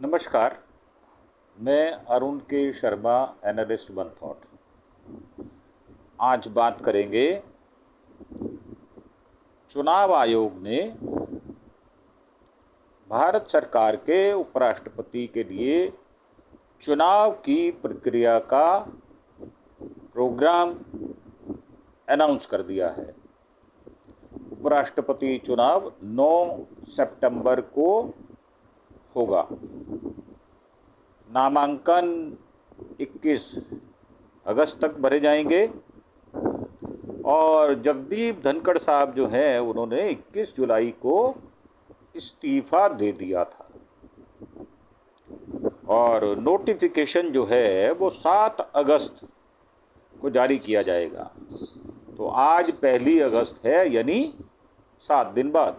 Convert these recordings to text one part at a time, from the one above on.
नमस्कार। मैं अरुण के शर्मा, एनालिस्ट वन थॉट। आज बात करेंगे चुनाव आयोग ने भारत सरकार के उपराष्ट्रपति के लिए चुनाव की प्रक्रिया का प्रोग्राम अनाउंस कर दिया है। उपराष्ट्रपति चुनाव 9 सितंबर को होगा। नामांकन 21 अगस्त तक भरे जाएंगे और जगदीप धनखड़ साहब जो हैं उन्होंने 21 जुलाई को इस्तीफा दे दिया था और नोटिफिकेशन जो है वो 7 अगस्त को जारी किया जाएगा। तो आज 1 अगस्त है, यानी 7 दिन बाद।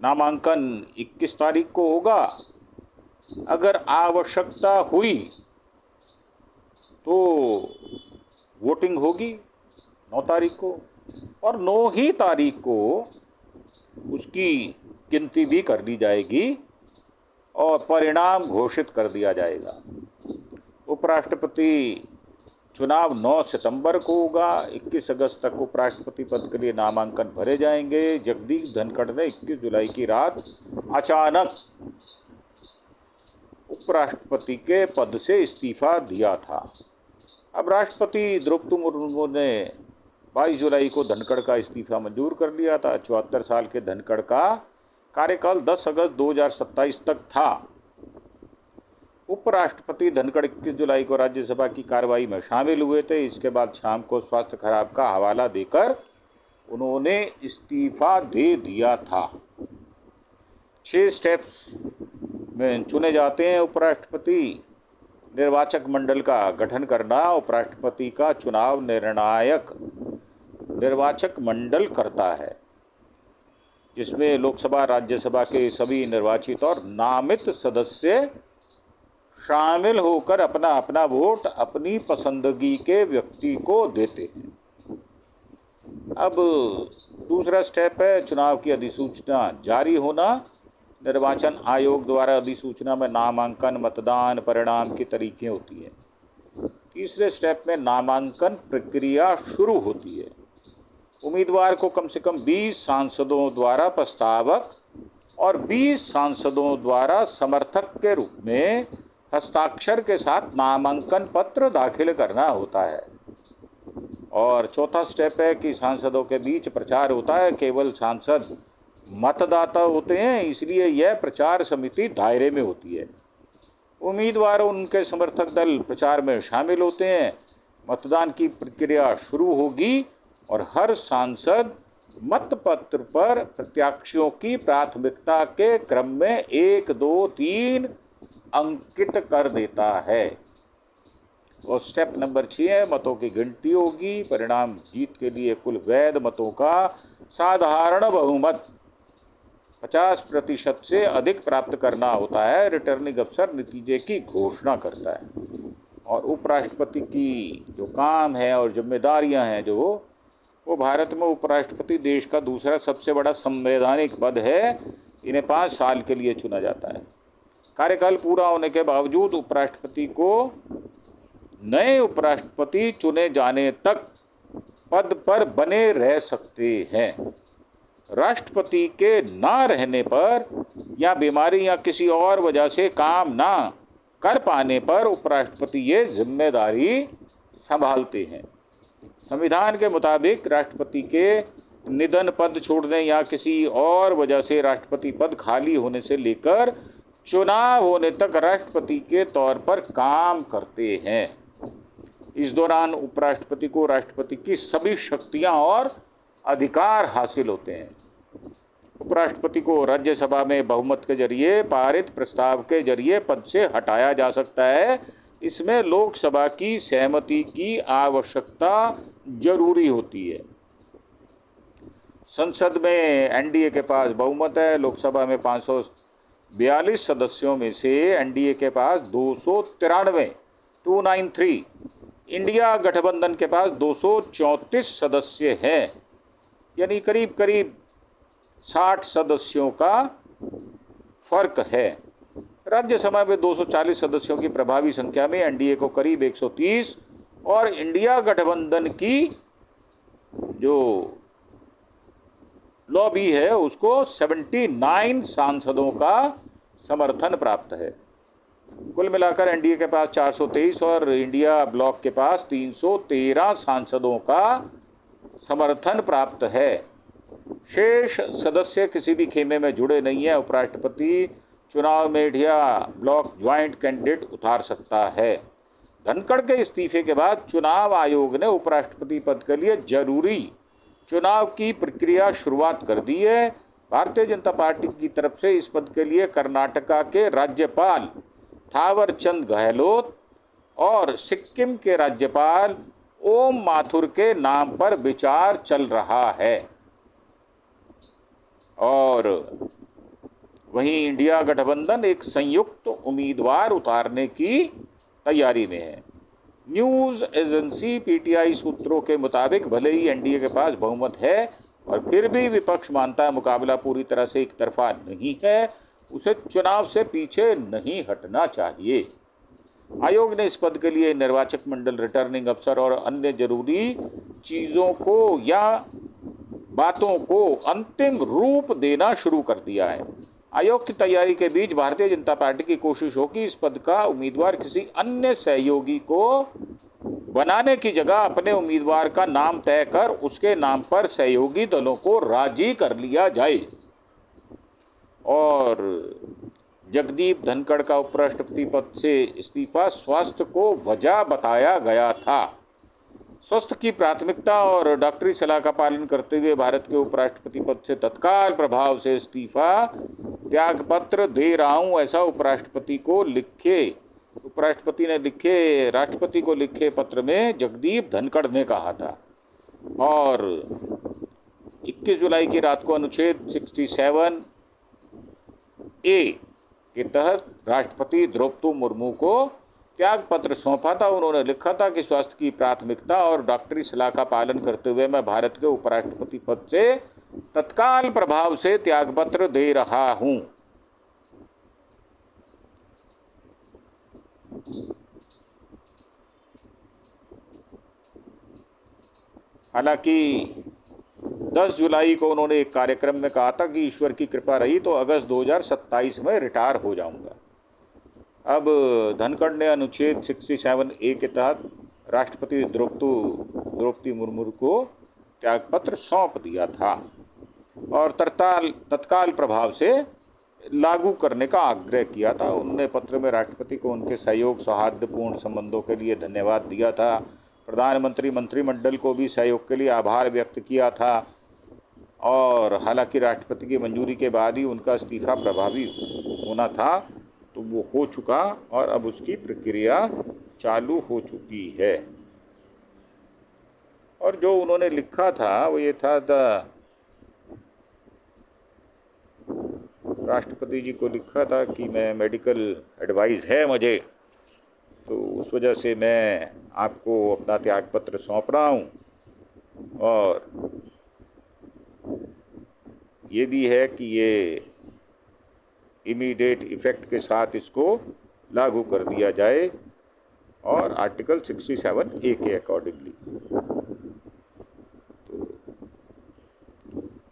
नामांकन 21 तारीख को होगा। अगर आवश्यकता हुई तो वोटिंग होगी 9 तारीख को, और 9 ही तारीख को उसकी गिनती भी कर ली जाएगी और परिणाम घोषित कर दिया जाएगा। उपराष्ट्रपति चुनाव 9 सितंबर को होगा। 21 अगस्त तक उपराष्ट्रपति पद के लिए नामांकन भरे जाएंगे। जगदीप धनखड़ ने 21 जुलाई की रात अचानक उपराष्ट्रपति के पद से इस्तीफा दिया था। अब राष्ट्रपति द्रौपदी मुर्मू ने 22 जुलाई को धनखड़ का इस्तीफा मंजूर कर लिया था। 74 साल के धनखड़ का कार्यकाल 10 अगस्त 2027 तक था। उपराष्ट्रपति धनखड़ 21 जुलाई को राज्यसभा की कार्रवाई में शामिल हुए थे। इसके बाद शाम को स्वास्थ्य खराब का हवाला देकर उन्होंने इस्तीफा दे दिया था। 6 स्टेप्स में चुने जाते हैं उपराष्ट्रपति। निर्वाचक मंडल का गठन करना उपराष्ट्रपति का चुनाव निर्णायक निर्वाचक मंडल करता है, जिसमें लोकसभा राज्यसभा के सभी निर्वाचित और नामित सदस्य शामिल होकर अपना अपना वोट अपनी पसंदगी के व्यक्ति को देते हैं। अब दूसरा स्टेप है चुनाव की अधिसूचना जारी होना। निर्वाचन आयोग द्वारा अधिसूचना में नामांकन, मतदान, परिणाम की तारीखें होती है। तीसरे स्टेप में नामांकन प्रक्रिया शुरू होती है। उम्मीदवार को कम से कम 20 सांसदों द्वारा प्रस्तावक और 20 सांसदों द्वारा समर्थक के रूप में हस्ताक्षर के साथ नामांकन पत्र दाखिल करना होता है। और चौथा स्टेप है कि सांसदों के बीच प्रचार होता है। केवल सांसद मतदाता होते हैं, इसलिए यह प्रचार समिति दायरे में होती है। उम्मीदवार और उनके समर्थक दल प्रचार में शामिल होते हैं। मतदान की प्रक्रिया शुरू होगी और हर सांसद मतपत्र पर प्रत्याशियों की प्राथमिकता के क्रम में 1, 2, 3 अंकित कर देता है। और स्टेप नंबर 6 है मतों की गिनती होगी। परिणाम जीत के लिए कुल वैध मतों का साधारण बहुमत 50% से अधिक प्राप्त करना होता है। रिटर्निंग अफसर नतीजे की घोषणा करता है। और उपराष्ट्रपति की जो काम है और जिम्मेदारियां हैं वो भारत में उपराष्ट्रपति देश का दूसरा सबसे बड़ा संवैधानिक पद है। इन्हें 5 साल के लिए चुना जाता है। कार्यकाल पूरा होने के बावजूद उपराष्ट्रपति को नए उपराष्ट्रपति चुने जाने तक पद पर बने रह सकते हैं। राष्ट्रपति के ना रहने पर या बीमारी या किसी और वजह से काम ना कर पाने पर उपराष्ट्रपति ये जिम्मेदारी संभालते हैं। संविधान के मुताबिक राष्ट्रपति के निधन, पद छोड़ने या किसी और वजह से राष्ट्रपति पद खाली होने से लेकर चुनाव होने तक राष्ट्रपति के तौर पर काम करते हैं। इस दौरान उपराष्ट्रपति को राष्ट्रपति की सभी शक्तियां और अधिकार हासिल होते हैं। उपराष्ट्रपति को राज्यसभा में बहुमत के जरिए पारित प्रस्ताव के जरिए पद से हटाया जा सकता है। इसमें लोकसभा की सहमति की आवश्यकता जरूरी होती है। संसद में एनडीए के पास बहुमत है। लोकसभा में 542 सदस्यों में से एनडीए के पास 293 इंडिया गठबंधन के पास 234 सदस्य हैं, यानी करीब करीब 60 सदस्यों का फर्क है। राज्यसभा में 240 सदस्यों की प्रभावी संख्या में एनडीए को करीब 130 और इंडिया गठबंधन की जो लॉबी है उसको 79 सांसदों का समर्थन प्राप्त है। कुल मिलाकर एनडीए के पास 423 और इंडिया ब्लॉक के पास 313 सांसदों का समर्थन प्राप्त है। शेष सदस्य किसी भी खेमे में जुड़े नहीं है। उपराष्ट्रपति चुनाव में इंडिया ब्लॉक ज्वाइंट कैंडिडेट उतार सकता है। धनखड़ के इस्तीफे के बाद चुनाव आयोग ने उपराष्ट्रपति पद के लिए जरूरी चुनाव की प्रक्रिया शुरुआत कर दी है। भारतीय जनता पार्टी की तरफ से इस पद के लिए कर्नाटका के राज्यपाल थावरचंद गहलोत और सिक्किम के राज्यपाल ओम माथुर के नाम पर विचार चल रहा है। और वहीं इंडिया गठबंधन एक संयुक्त उम्मीदवार उतारने की तैयारी में है। न्यूज़ एजेंसी पीटीआई सूत्रों के मुताबिक भले ही एनडीए के पास बहुमत है और फिर भी विपक्ष मानता है मुकाबला पूरी तरह से एक तरफा नहीं है, उसे चुनाव से पीछे नहीं हटना चाहिए। आयोग ने इस पद के लिए निर्वाचक मंडल, रिटर्निंग अफसर और अन्य जरूरी चीज़ों को या बातों को अंतिम रूप देना शुरू कर दिया है। आयोग की तैयारी के बीच भारतीय जनता पार्टी की कोशिश हो कि इस पद का उम्मीदवार किसी अन्य सहयोगी को बनाने की जगह अपने उम्मीदवार का नाम तय कर उसके नाम पर सहयोगी दलों को राजी कर लिया जाए। और जगदीप धनखड़ का उपराष्ट्रपति पद से इस्तीफा स्वास्थ्य को वजह बताया गया था। स्वास्थ्य की प्राथमिकता और डॉक्टरी सलाह का पालन करते हुए भारत के उपराष्ट्रपति पद से तत्काल प्रभाव से इस्तीफा त्यागपत्र दे रहा हूं, ऐसा उपराष्ट्रपति ने लिखे राष्ट्रपति को लिखे पत्र में जगदीप धनखड़ ने कहा था। और 21 जुलाई की रात को अनुच्छेद 67A के तहत राष्ट्रपति द्रौपदी मुर्मू को त्याग पत्र सौंपा था। उन्होंने लिखा था कि स्वास्थ्य की प्राथमिकता और डॉक्टरी सलाह का पालन करते हुए मैं भारत के उपराष्ट्रपति पद से तत्काल प्रभाव से त्यागपत्र दे रहा हूं। हालांकि 10 जुलाई को उन्होंने एक कार्यक्रम में कहा था कि ईश्वर की कृपा रही तो अगस्त 2027 में रिटायर हो जाऊंगा। अब धनखड़ ने अनुच्छेद 67A के तहत राष्ट्रपति द्रौपदी मुर्मू को त्यागपत्र सौंप दिया था और तत्काल प्रभाव से लागू करने का आग्रह किया था। उन्होंने पत्र में राष्ट्रपति को उनके सहयोग सौहार्दपूर्ण संबंधों के लिए धन्यवाद दिया था। प्रधानमंत्री मंत्रिमंडल को भी सहयोग के लिए आभार व्यक्त किया था। और हालांकि राष्ट्रपति की मंजूरी के बाद ही उनका इस्तीफा प्रभावी होना था, तो वो हो चुका और अब उसकी प्रक्रिया चालू हो चुकी है। और जो उन्होंने लिखा था वो ये था, राष्ट्रपति जी को लिखा था कि मैं मेडिकल एडवाइस है मुझे, तो उस वजह से मैं आपको अपना त्यागपत्र सौंप रहा हूँ। और ये भी है कि ये इमीडिएट इफेक्ट के साथ इसको लागू कर दिया जाए और आर्टिकल 67A के अकॉर्डिंगली।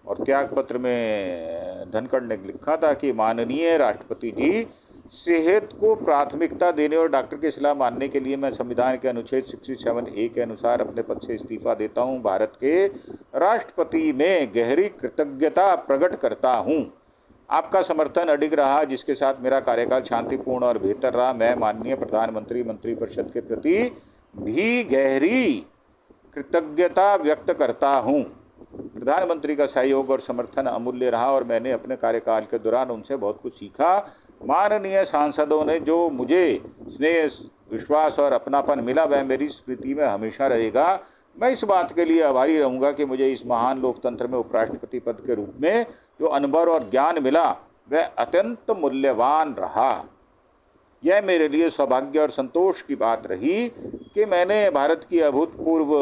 और त्यागपत्र में धनखड़ ने लिखा था कि माननीय राष्ट्रपति जी, सेहत को प्राथमिकता देने और डॉक्टर की सलाह मानने के लिए मैं संविधान के अनुच्छेद 67A के अनुसार अपने पद से इस्तीफा देता हूं। भारत के राष्ट्रपति में गहरी कृतज्ञता प्रकट करता हूं। आपका समर्थन अडिग रहा, जिसके साथ मेरा कार्यकाल शांतिपूर्ण और बेहतर रहा। मैं माननीय प्रधानमंत्री मंत्रिपरिषद के प्रति भी गहरी कृतज्ञता व्यक्त करता हूं। प्रधानमंत्री का सहयोग और समर्थन अमूल्य रहा और मैंने अपने कार्यकाल के दौरान उनसे बहुत कुछ सीखा। माननीय सांसदों ने जो मुझे स्नेह, विश्वास और अपनापन मिला वह मेरी स्मृति में हमेशा रहेगा। मैं इस बात के लिए आभारी रहूँगा कि मुझे इस महान लोकतंत्र में उपराष्ट्रपति पद के रूप में जो अनुभव और ज्ञान मिला वह अत्यंत मूल्यवान रहा। यह मेरे लिए सौभाग्य और संतोष की बात रही कि मैंने भारत की अभूतपूर्व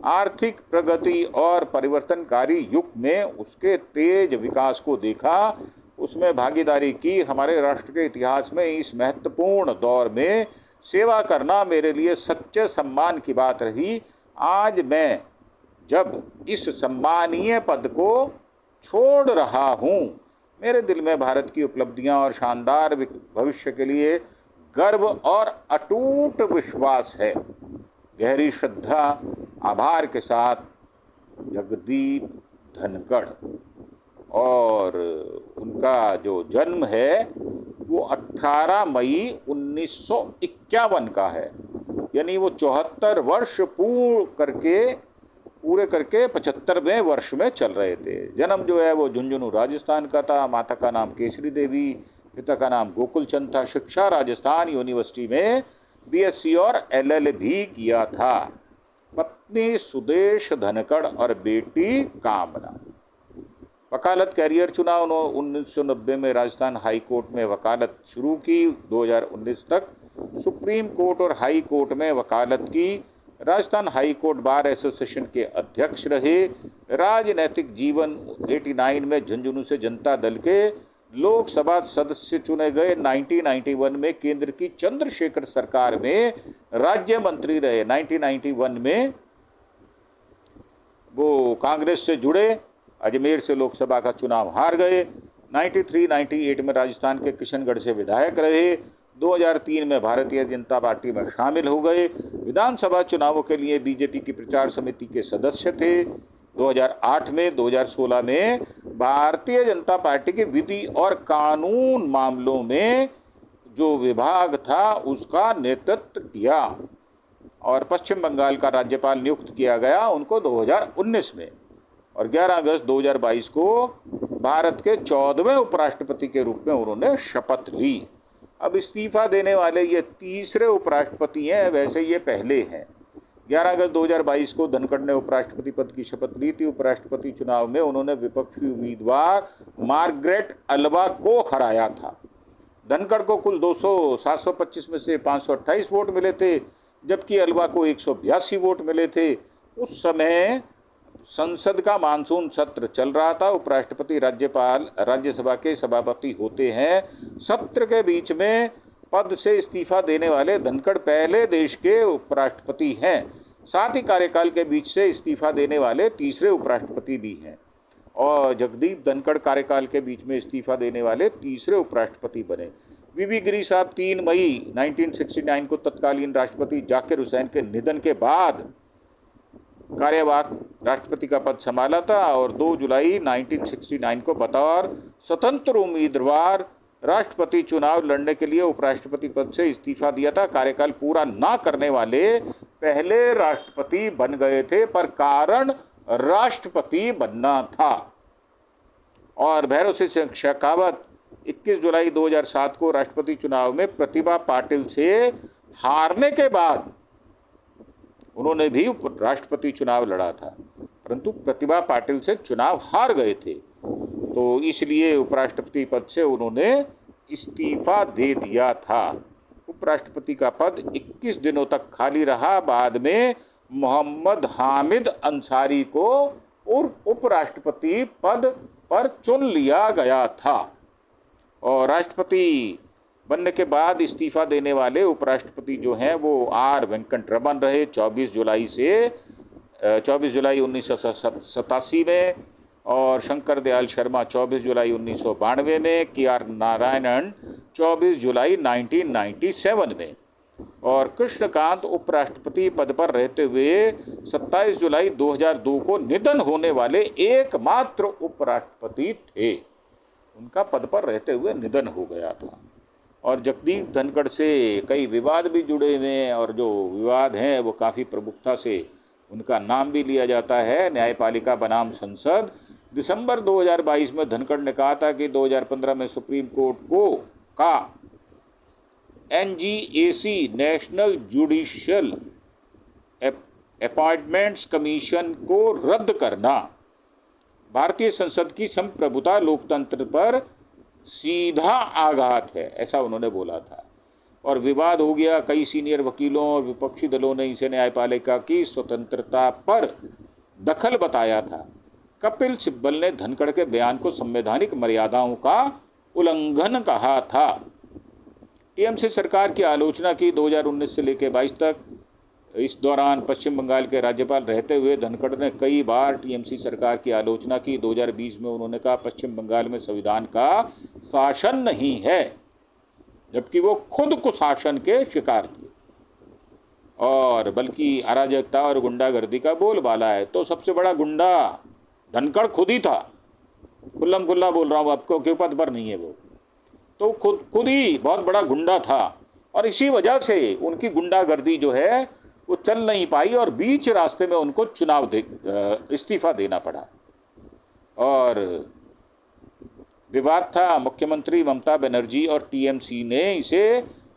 आर्थिक प्रगति और परिवर्तनकारी युग में उसके तेज विकास को देखा। उसमें भागीदारी की। हमारे राष्ट्र के इतिहास में इस महत्वपूर्ण दौर में सेवा करना मेरे लिए सच्चे सम्मान की बात रही। आज मैं जब इस सम्मानीय पद को छोड़ रहा हूँ, मेरे दिल में भारत की उपलब्धियां और शानदार भविष्य के लिए गर्व और अटूट विश्वास है। गहरी श्रद्धा, आभार के साथ, जगदीप धनखड़। और उनका जो जन्म है वो 18 मई 1951 का है, यानी वो 74 वर्ष पूरे करके 75वें वर्ष में चल रहे थे। जन्म जो है वो झुंझुनू राजस्थान का था। माता का नाम केसरी देवी, पिता का नाम गोकुल चंद था। शिक्षा राजस्थान यूनिवर्सिटी में बीएससी और एलएलबी किया था। पत्नी सुदेश धनखड़ और बेटी कामना। वकालत कैरियर चुना। उन्होंने 1990 में राजस्थान हाई कोर्ट में वकालत शुरू की। 2019 तक सुप्रीम कोर्ट और हाई कोर्ट में वकालत की। Rajasthan high court bar association के अध्यक्ष रहे। राजनैतिक जीवन 89 में झुंझुनू से जनता दल के लोकसभा सदस्य चुने गए। 1991 में केंद्र की चंद्रशेखर सरकार में राज्य मंत्री रहे। 1991 में वो कांग्रेस से जुड़े, अजमेर से लोकसभा का चुनाव हार गए। 93-98 में राजस्थान के किशनगढ़ से विधायक रहे। 2003 में भारतीय जनता पार्टी में शामिल हो गए। विधानसभा चुनावों के लिए बीजेपी की प्रचार समिति के सदस्य थे। 2008 में 2016 में भारतीय जनता पार्टी के विधि और कानून मामलों में जो विभाग था उसका नेतृत्व किया और पश्चिम बंगाल का राज्यपाल नियुक्त किया गया उनको 2019 में। और 11 अगस्त 2022 को भारत के 14वें उपराष्ट्रपति के रूप में उन्होंने शपथ ली। अब इस्तीफा देने वाले ये तीसरे उपराष्ट्रपति हैं, वैसे ये पहले हैं। 11 अगस्त 2022 को धनखड़ ने उपराष्ट्रपति पद की शपथ ली थी। उपराष्ट्रपति चुनाव में उन्होंने विपक्षी उम्मीदवार मार्गरेट अल्वा को हराया था। धनखड़ को कुल 725 में से 528 वोट मिले थे, जबकि अल्वा को 182 वोट मिले थे। उस समय संसद का मानसून सत्र चल रहा था। उपराष्ट्रपति राज्यपाल राज्यसभा के सभापति होते हैं। सत्र के बीच में पद से इस्तीफा देने वाले धनखड़ पहले देश के उपराष्ट्रपति हैं। साथ ही कार्यकाल के बीच से इस्तीफा देने वाले तीसरे उपराष्ट्रपति भी हैं। और जगदीप धनखड़ कार्यकाल के बीच में इस्तीफा देने वाले तीसरे उपराष्ट्रपति बने। वीवी गिरी साहब 3 मई 1969 को तत्कालीन राष्ट्रपति जाकिर हुसैन के निधन के बाद कार्यवाहक राष्ट्रपति का पद संभाला था और 2 जुलाई 1969 को बतौर स्वतंत्र उम्मीदवार राष्ट्रपति चुनाव लड़ने के लिए उपराष्ट्रपति पद से इस्तीफा दिया था। कार्यकाल पूरा ना करने वाले पहले राष्ट्रपति बन गए थे, पर कारण राष्ट्रपति बनना था। और भैरव सिंह शेखावत 21 जुलाई 2007 को राष्ट्रपति चुनाव में प्रतिभा पाटिल से हारने के बाद उन्होंने भी राष्ट्रपति चुनाव लड़ा था, परंतु प्रतिभा पाटिल से चुनाव हार गए थे, तो इसलिए उपराष्ट्रपति पद से उन्होंने इस्तीफा दे दिया था। उपराष्ट्रपति का पद 21 दिनों तक खाली रहा। बाद में मोहम्मद हामिद अंसारी को उपराष्ट्रपति पद पर चुन लिया गया था। और राष्ट्रपति बनने के बाद इस्तीफा देने वाले उपराष्ट्रपति जो हैं वो आर वेंकटरमन रहे 24 जुलाई 1987 में, और शंकर दयाल शर्मा 24 जुलाई 1992 में, के.आर. नारायणन 24 जुलाई 1997 में, और कृष्णकांत उपराष्ट्रपति पद पर रहते हुए 27 जुलाई 2002 को निधन होने वाले एकमात्र उपराष्ट्रपति थे। उनका पद पर रहते हुए निधन हो गया था। और जगदीप धनखड़ से कई विवाद भी जुड़े हुए हैं, और जो विवाद हैं वो काफ़ी प्रमुखता से उनका नाम भी लिया जाता है। न्यायपालिका बनाम संसद। दिसंबर 2022 में धनखड़ ने कहा था कि 2015 में सुप्रीम कोर्ट का NGAC national judicial appointments commission को रद्द करना भारतीय संसद की संप्रभुता लोकतंत्र पर सीधा आघात है, ऐसा उन्होंने बोला था। और विवाद हो गया। कई सीनियर वकीलों और विपक्षी दलों ने इसे न्यायपालिका की स्वतंत्रता पर दखल बताया था। कपिल सिब्बल ने धनखड़ के बयान को संवैधानिक मर्यादाओं का उल्लंघन कहा था। टीएमसी सरकार की आलोचना की 2019 से लेकर 22 तक। इस दौरान पश्चिम बंगाल के राज्यपाल रहते हुए धनखड़ ने कई बार टीएमसी सरकार की आलोचना की। 2020 में उन्होंने कहा पश्चिम बंगाल में संविधान का शासन नहीं है, जबकि वो खुद कुशासन के शिकार थे और बल्कि अराजकता और गुंडागर्दी का बोलबाला है। तो सबसे बड़ा गुंडा धनखड़ खुद ही था, खुल्लम खुल्ला बोल रहा हूँ आपको, क्यों पद पर नहीं है वो, तो खुद ही बहुत बड़ा गुंडा था और इसी वजह से उनकी गुंडागर्दी जो है वो चल नहीं पाई और बीच रास्ते में उनको इस्तीफा देना पड़ा। और विवाद था, मुख्यमंत्री ममता बनर्जी और टीएमसी ने इसे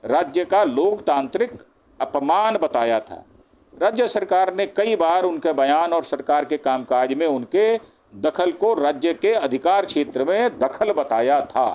राज्य का लोकतांत्रिक अपमान बताया था। राज्य सरकार ने कई बार उनके बयान और सरकार के कामकाज में उनके दखल को राज्य के अधिकार क्षेत्र में दखल बताया था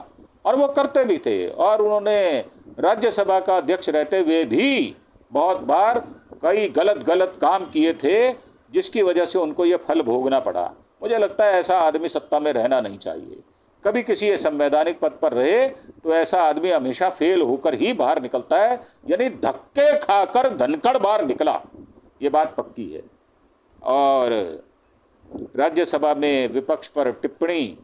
और वो करते भी थे। और उन्होंने राज्यसभा का अध्यक्ष रहते हुए भी बहुत बार कई गलत काम किए थे, जिसकी वजह से उनको ये फल भोगना पड़ा। मुझे लगता है ऐसा आदमी सत्ता में रहना नहीं चाहिए। कभी किसी संवैधानिक पद पर रहे तो ऐसा आदमी हमेशा फेल होकर ही बाहर निकलता है, यानी धक्के खाकर धनखड़ बाहर निकला, ये बात पक्की है। और राज्यसभा में विपक्ष पर टिप्पणी,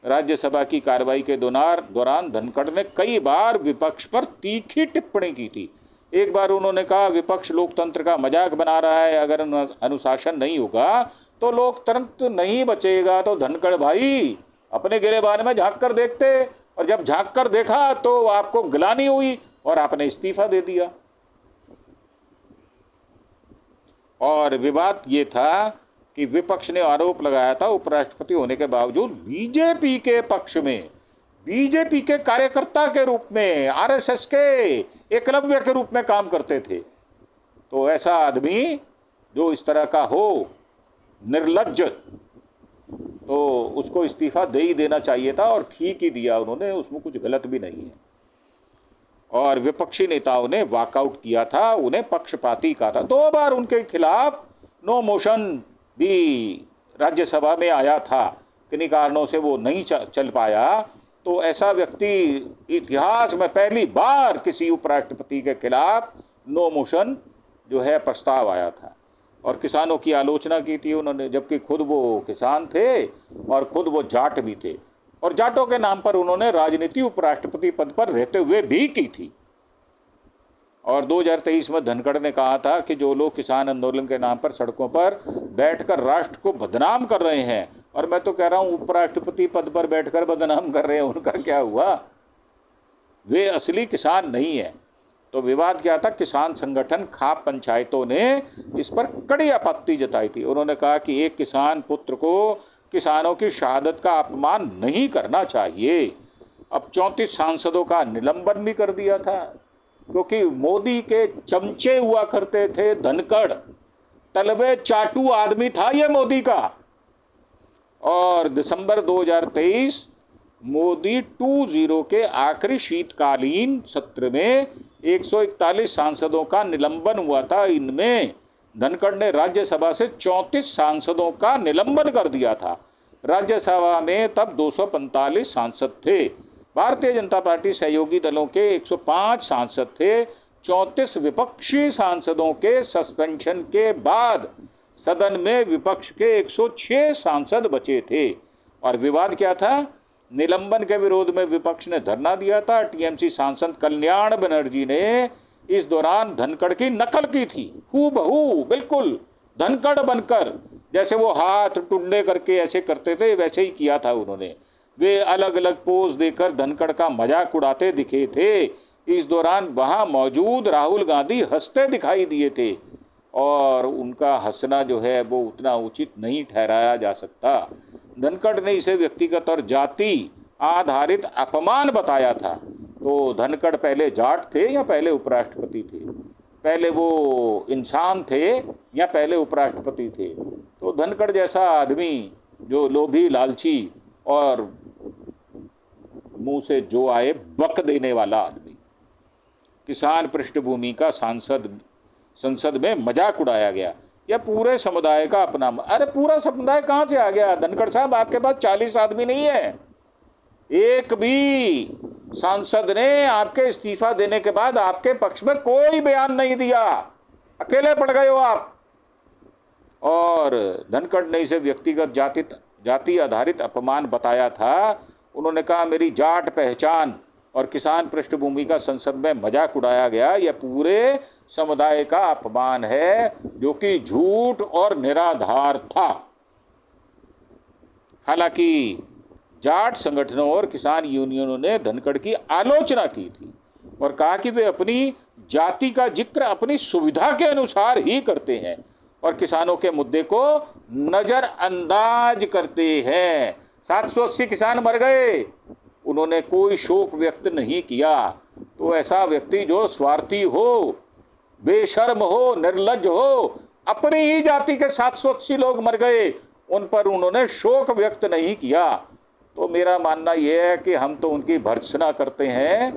राज्यसभा की कार्रवाई के दौरान धनखड़ ने कई बार विपक्ष पर तीखी टिप्पणी की थी। एक बार उन्होंने कहा विपक्ष लोकतंत्र का मजाक बना रहा है, अगर अनुशासन नहीं होगा तो लोकतंत्र नहीं बचेगा। तो धनखड़ भाई अपने गिरेबान में झांक कर देखते, और जब झांक कर देखा तो आपको गिलानी हुई और आपने इस्तीफा दे दिया। और विवाद ये था कि विपक्ष ने आरोप लगाया था उपराष्ट्रपति होने के बावजूद बीजेपी के पक्ष में, बीजेपी के कार्यकर्ता के रूप में, आरएसएस के एकलव्य के रूप में काम करते थे। तो ऐसा आदमी जो इस तरह का हो, निर्लज्ज, तो उसको इस्तीफा दे ही देना चाहिए था और ठीक ही दिया उन्होंने, उसमें कुछ गलत भी नहीं है। और विपक्षी नेताओं ने वॉकआउट किया था, उन्हें पक्षपाती कहा था। 2 बार उनके खिलाफ नो मोशन भी राज्यसभा में आया था, किन्हीं कारणों से वो नहीं चल पाया। तो ऐसा व्यक्ति इतिहास में पहली बार किसी उपराष्ट्रपति के खिलाफ नो मोशन जो है प्रस्ताव आया था। और किसानों की आलोचना की थी उन्होंने, जबकि खुद वो किसान थे और खुद वो जाट भी थे, और जाटों के नाम पर उन्होंने राजनीति उपराष्ट्रपति पद पर रहते हुए भी की थी। और 2023 में धनखड़ ने कहा था कि जो लोग किसान आंदोलन के नाम पर सड़कों पर बैठकर राष्ट्र को बदनाम कर रहे हैं, और मैं तो कह रहा हूं उपराष्ट्रपति पद पर बैठकर बदनाम कर रहे हैं, उनका क्या हुआ, वे असली किसान नहीं है। तो विवाद क्या था, किसान संगठन खाप पंचायतों ने इस पर कड़ी आपत्ति जताई थी। उन्होंने कहा कि एक किसान पुत्र को किसानों की शहादत का अपमान नहीं करना चाहिए। अब 34 सांसदों का निलंबन भी कर दिया था, क्योंकि मोदी के चमचे हुआ करते थे धनखड़, तलबे चाटू आदमी था ये मोदी का। और दिसंबर 2023 मोदी 2.0 के आखिरी शीतकालीन सत्र में 141 सांसदों का निलंबन हुआ था। इनमें धनखड़ ने राज्यसभा से 34 सांसदों का निलंबन कर दिया था। राज्यसभा में तब 245 सांसद थे। भारतीय जनता पार्टी सहयोगी दलों के 105 सांसद थे। 34 विपक्षी सांसदों के सस्पेंशन के बाद सदन में विपक्ष के 106 सांसद बचे थे। और विवाद क्या था, निलंबन के विरोध में विपक्ष ने धरना दिया था। टीएमसी सांसद कल्याण बनर्जी ने इस दौरान धनखड़ की नकल की थी, हूबहू बिल्कुल धनखड़ बनकर, जैसे वो हाथ टुंडे करके ऐसे करते थे वैसे ही किया था उन्होंने। वे अलग अलग पोज देकर धनखड़ का मजाक उड़ाते दिखे थे। इस दौरान वहां मौजूद राहुल गांधी हंसते दिखाई दिए थे, और उनका हंसना जो है वो उतना उचित नहीं ठहराया जा सकता। धनखड़ ने इसे व्यक्तिगत और जाति आधारित अपमान बताया था। तो धनखड़ पहले जाट थे या पहले उपराष्ट्रपति थे, पहले वो इंसान थे या पहले उपराष्ट्रपति थे? तो धनखड़ जैसा आदमी जो लोभी, लालची और मुंह से जो आए बक देने वाला आदमी, किसान पृष्ठभूमि का संसद में मजाक उड़ाया गया। यह पूरे समुदाय का अपना, अरे पूरा समुदाय कहाँ से आ गया? धनखड़ साहब आपके पास 40 आदमी नहीं है, एक भी सांसद ने आपके इस्तीफा देने के बाद आपके पक्ष में कोई बयान नहीं दिया, अकेले पड़ गए हो आप। और धनखड़ ने इसे व्यक्तिगत जाति आधारित अपमान बताया था। उन्होंने कहा मेरी जाट पहचान और किसान पृष्ठभूमि का संसद में मजाक उड़ाया गया, यह पूरे समुदाय का अपमान है जो कि झूठ और निराधार था। हालांकि जाट संगठनों और किसान यूनियनों ने धनखड़ की आलोचना की थी और कहा कि वे अपनी जाति का जिक्र अपनी सुविधा के अनुसार ही करते हैं और किसानों के मुद्दे को नजरअंदाज करते हैं। 780 किसान मर गए, उन्होंने कोई शोक व्यक्त नहीं किया। तो ऐसा व्यक्ति जो स्वार्थी हो, बेशर्म हो, निर्लज्ज हो, अपनी ही जाति के 780 लोग मर गए, उन पर उन्होंने शोक व्यक्त नहीं किया। तो मेरा मानना यह है कि हम तो उनकी भर्त्सना करते हैं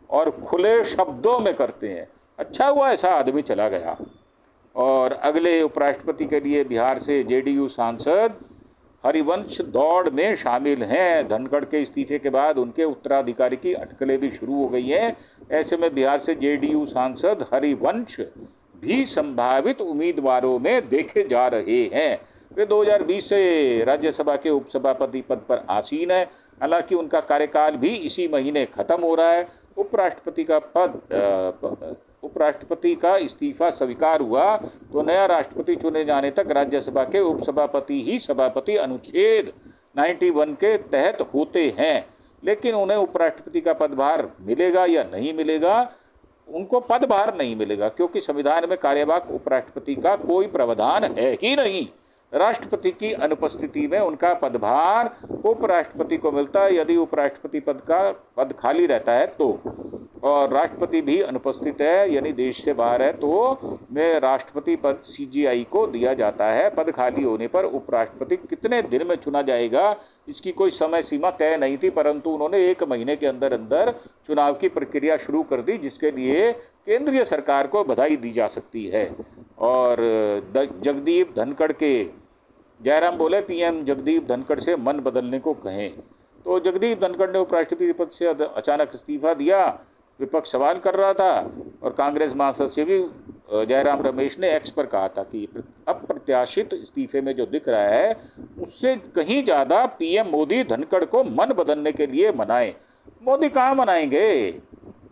और खुले शब्दों में करते हैं। अच्छा हुआ ऐसा आदमी चला गया। और अगले उपराष्ट्रपति के लिए बिहार से जेडीयू सांसद हरिवंश दौड़ में शामिल हैं। धनखड़ के इस्तीफे के बाद उनके उत्तराधिकारी की अटकलें भी शुरू हो गई हैं। ऐसे में बिहार से जेडीयू सांसद हरिवंश भी संभावित उम्मीदवारों में देखे जा रहे हैं। वे 2020 से राज्यसभा के उपसभापति पद पर आसीन है। हालांकि उनका कार्यकाल भी इसी महीने खत्म हो रहा है। उपराष्ट्रपति का इस्तीफा स्वीकार हुआ तो नया राष्ट्रपति चुने जाने तक राज्यसभा के उपसभापति ही सभापति अनुच्छेद 91 के तहत होते हैं। लेकिन उन्हें उपराष्ट्रपति का पदभार मिलेगा या नहीं मिलेगा, उनको पदभार नहीं मिलेगा क्योंकि संविधान में कार्यवाहक उपराष्ट्रपति का कोई प्रावधान है ही नहीं। राष्ट्रपति की अनुपस्थिति में उनका पदभार उपराष्ट्रपति को मिलता है यदि उपराष्ट्रपति पद खाली रहता है तो, और राष्ट्रपति भी अनुपस्थित है यानी देश से बाहर है तो में राष्ट्रपति पद सीजीआई को दिया जाता है। पद खाली होने पर उपराष्ट्रपति कितने दिन में चुना जाएगा इसकी कोई समय सीमा तय नहीं थी, परंतु उन्होंने 1 महीने के अंदर अंदर चुनाव की प्रक्रिया शुरू कर दी, जिसके लिए केंद्रीय सरकार को बधाई दी जा सकती है। और जगदीप धनखड़ के जयराम बोले पीएम जगदीप धनखड़ से मन बदलने को कहें। तो जगदीप धनखड़ ने उपराष्ट्रपति पद से अचानक इस्तीफा दिया। विपक्ष सवाल कर रहा था और कांग्रेस महासचिव भी जयराम रमेश ने एक्स पर कहा था कि अप्रत्याशित इस्तीफे में जो दिख रहा है उससे कहीं ज़्यादा पीएम मोदी धनखड़ को मन बदलने के लिए मनाएं। मोदी कहाँ मनाएंगे?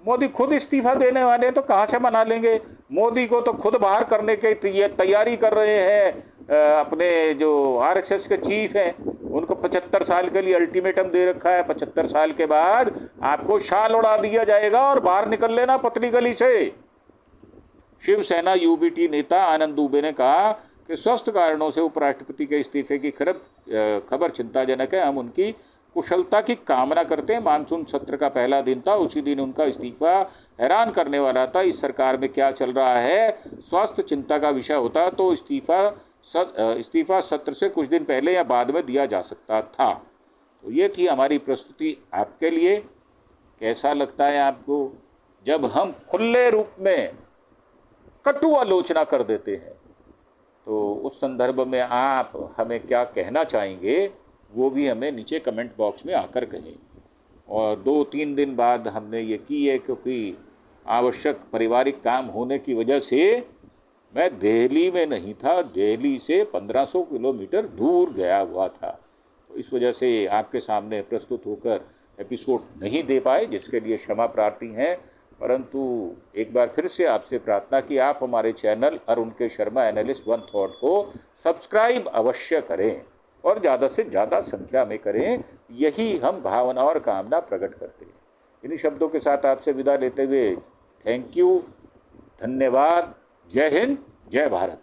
मोदी खुद इस्तीफा देने वाले, तो कहाँ से मना लेंगे? मोदी को तो खुद बाहर करने की तैयारी कर रहे हैं। अपने जो आरएसएस के चीफ हैं उनको 75 साल के लिए अल्टीमेटम दे रखा है। 75 साल के बाद आपको शाल उड़ा दिया जाएगा और बाहर निकल लेना पतली गली से। शिवसेना यूबीटी नेता आनंद दुबे ने कहा कि स्वस्थ कारणों से उपराष्ट्रपति के इस्तीफे की खबर चिंताजनक है। हम उनकी कुशलता की कामना करते हैं। मानसून सत्र का पहला दिन था, उसी दिन उनका इस्तीफा हैरान करने वाला था। इस सरकार में क्या चल रहा है स्वास्थ्य चिंता का विषय होता तो इस्तीफा सत्र से कुछ दिन पहले या बाद में दिया जा सकता था। तो ये थी हमारी प्रस्तुति आपके लिए। कैसा लगता है आपको जब हम खुले रूप में कटु आलोचना कर देते हैं? तो उस संदर्भ में आप हमें क्या कहना चाहेंगे वो भी हमें नीचे कमेंट बॉक्स में आकर कहें। और 2-3 दिन बाद हमने ये की है क्योंकि आवश्यक पारिवारिक काम होने की वजह से मैं दिल्ली में नहीं था, दिल्ली से 1500 किलोमीटर दूर गया हुआ था। तो इस वजह से आपके सामने प्रस्तुत होकर एपिसोड नहीं दे पाए, जिसके लिए क्षमा प्रार्थी हैं। परंतु एक बार फिर से आपसे प्रार्थना कि आप हमारे चैनल अरुण के शर्मा एनालिस्ट वन थॉट को सब्सक्राइब अवश्य करें और ज़्यादा से ज़्यादा संख्या में करें। यही हम भावना और कामना प्रकट करते हैं। इन्हीं शब्दों के साथ आपसे विदा लेते हुए थैंक यू, धन्यवाद, जय हिंद, जय भारत।